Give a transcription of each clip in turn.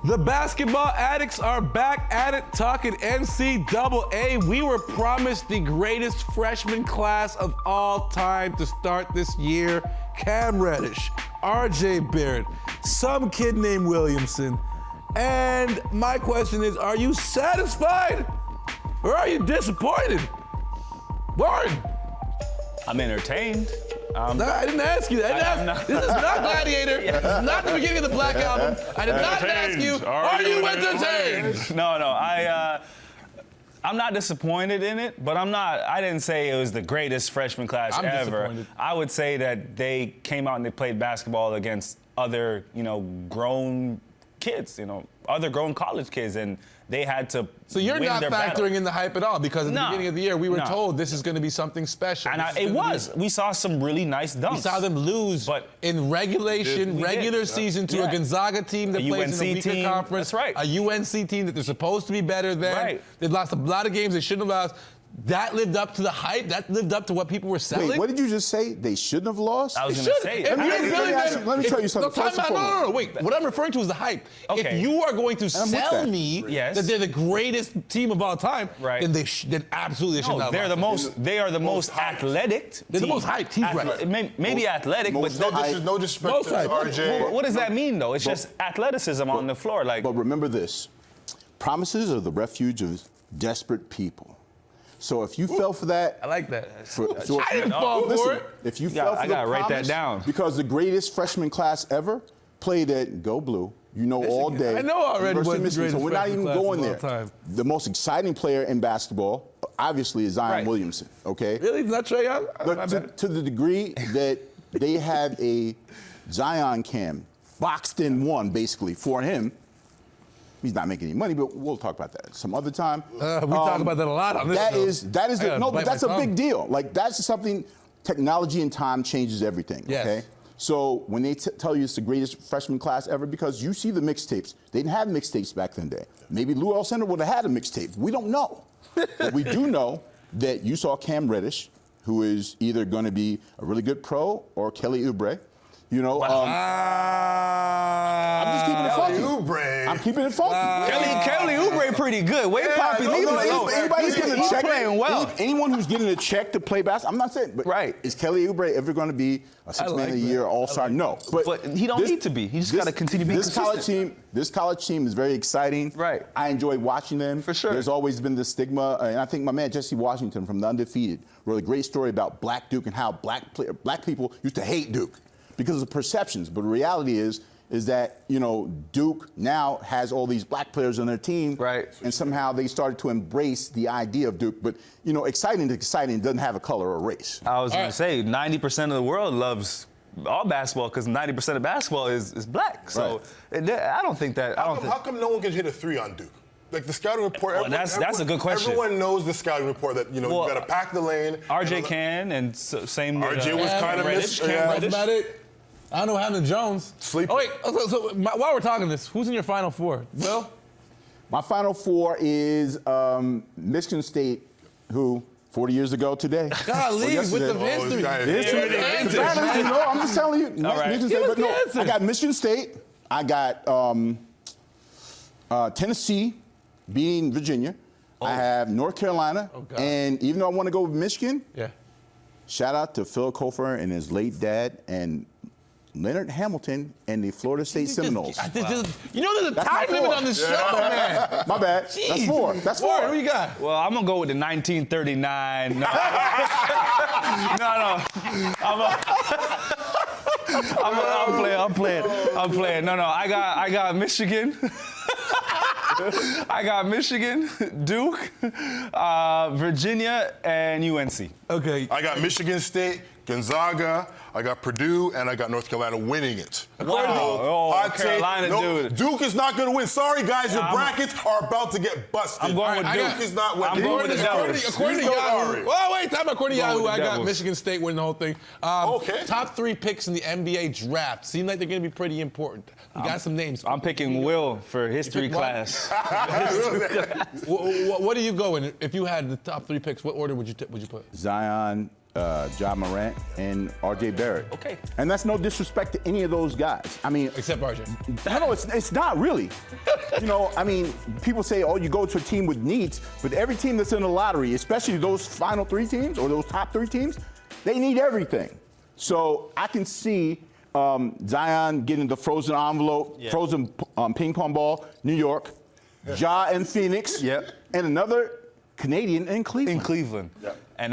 The basketball addicts are back at it, talking NCAA. We were promised the greatest freshman class of all time to start this year. Cam Reddish, RJ Barrett, some kid named Williamson. And my question is, are you satisfied or are you disappointed? Warren. I'm entertained. No, I didn't ask you that. This is not Gladiator. This is not the beginning of the Black Album. I did not ask you, are you entertained? No, I'm not disappointed in it, but I didn't say it was the greatest freshman class ever. I would say that they came out and they played basketball against other, grown kids, other grown college kids, and they had to So you're win not their factoring battle. in the hype at all, because at the beginning of the year, we were told this is going to be something special. And it was. We saw some really nice dunks. We saw them lose in regulation, regular season to a Gonzaga team that plays in a weaker conference. That's right. A UNC team that they're supposed to be better than. Right. They lost a lot of games they shouldn't have lost. That lived up to the hype. That lived up to what people were selling. Wait, what did you just say? They shouldn't have lost? I was going to say it. Let me tell you something. No, wait. What I'm referring to is the hype. Okay. If you are going to sell me that they're the greatest team of all time, then then absolutely they should not have lost. They are the most athletic. They're the most hyped. He's right. Maybe athletic, but no disrespect to RJ. What does that mean, though? It's just athleticism on the floor. But remember this. Promises are the refuge of desperate people. So if you fell for that, I like that. I didn't fall for it. If you fell for I the gotta write that down. Because the greatest freshman class ever played at Go Blue, all day. I know already University what of the Michigan, greatest so we're not freshman even class going of all there. time. The most exciting player in basketball, obviously, is Zion Williamson. Okay. Really? It's not Trae Young? But to the degree that they have a Zion Cam boxed in one, basically, for him. He's not making any money, but we'll talk about that some other time. We talk about that a lot on this show. But that's a big deal. Like, that's something, technology and time changes everything, okay? So when they tell you it's the greatest freshman class ever, because you see the mixtapes. They didn't have mixtapes back in the day. Maybe Lou Alcindor would have had a mixtape. We don't know. But we do know that you saw Cam Reddish, who is either going to be a really good pro or Kelly Oubre. I'm just keeping it funky. I'm keeping it funky. Kelly Oubre pretty good. Wade Poppy, leave him alone. Anybody's getting a check. Playing well. Anyone who's getting a check to play basketball, I'm not saying, but is Kelly Oubre ever going to be a six-man a year all-star? No. But he don't need to be. He just got to continue being consistent. This college team is very exciting. Right. I enjoy watching them. For sure. There's always been this stigma, and I think my man Jesse Washington from The Undefeated wrote a great story about Black Duke and how black people used to hate Duke because of perceptions. But the reality is that, Duke now has all these black players on their team. Right. And somehow they started to embrace the idea of Duke. But, exciting doesn't have a color or race. I was going to say, 90% of the world loves all basketball because 90% of basketball is black. So I don't think that. How come no one can hit a three on Duke? Like the scouting report. That's a good question. Everyone knows the scouting report that you got to pack the lane. RJ can, and same. RJ was kind of Reddish. That's about it. I don't know what happened to Jones. Sleep. Oh, wait. So while we're talking this, who's in your Final Four? Will? My Final Four is Michigan State, who 40 years ago today. Golly, with the history. I'm just telling you. Michigan State, I got Michigan State. I got Tennessee beating Virginia. I have North Carolina. And even though I want to go with Michigan, shout out to Phil Kofer and his late dad and Leonard Hamilton and the Florida State Seminoles. There's a time limit on this show, man. My bad. Jeez. That's four. Who you got? Well, I'm going to go with the 1939. No. I'm playing. No, I got Michigan. I got Michigan, Duke, Virginia, and UNC. Okay. I got Michigan State, Gonzaga, I got Purdue, and I got North Carolina winning it. Wow. Carolina, dude. Duke is not going to win. Sorry, guys, your brackets are about to get busted. I'm going with Duke. Duke is not winning. I'm going with the Devils. According to Yahoo. Oh, wait, according to Yahoo, I got Michigan State winning the whole thing. Top 3 picks in the NBA draft. Seem like they're going to be pretty important. You got some names. I'm picking Will for history class. What do you go in? If you had the top 3 picks, what order would you put? Zion, Ja Morant and R.J. Barrett. Okay. And that's no disrespect to any of those guys. I mean, except R.J. No, it's not really. You know, I mean, people say, oh, you go to a team with needs, but every team that's in the lottery, especially those final 3 teams or those top 3 teams, they need everything. So I can see Zion getting the frozen envelope, frozen ping pong ball, New York, Ja in Phoenix, and another Canadian in Cleveland. In Cleveland. And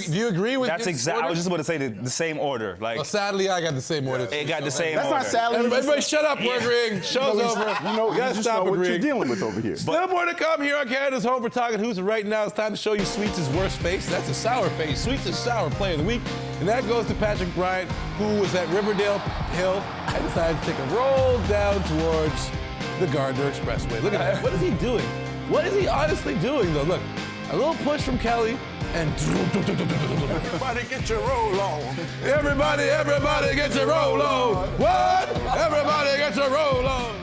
do you agree with that's exactly? I was just about to say the same order. Like, well, sadly, I got the same order. It got the same That's order. not sadly. Everybody, shut up. We're agreeing. Show's over. You know, you gotta stop what agreeing. you're dealing with over here. Still more to come here on Canada's Home for Talking Hoops. Right now, it's time to show you Sweets' worst face. That's a sour face. Sweets' sour player of the week. And that goes to Patrick Bryant, who was at Riverdale Hill and decided to take a roll down towards the Gardner Expressway. Look at that. What is he doing? What is he honestly doing, though? Look, a little push from Kelly, and Everybody get your roll on. everybody get your roll on. What? Everybody get your roll on.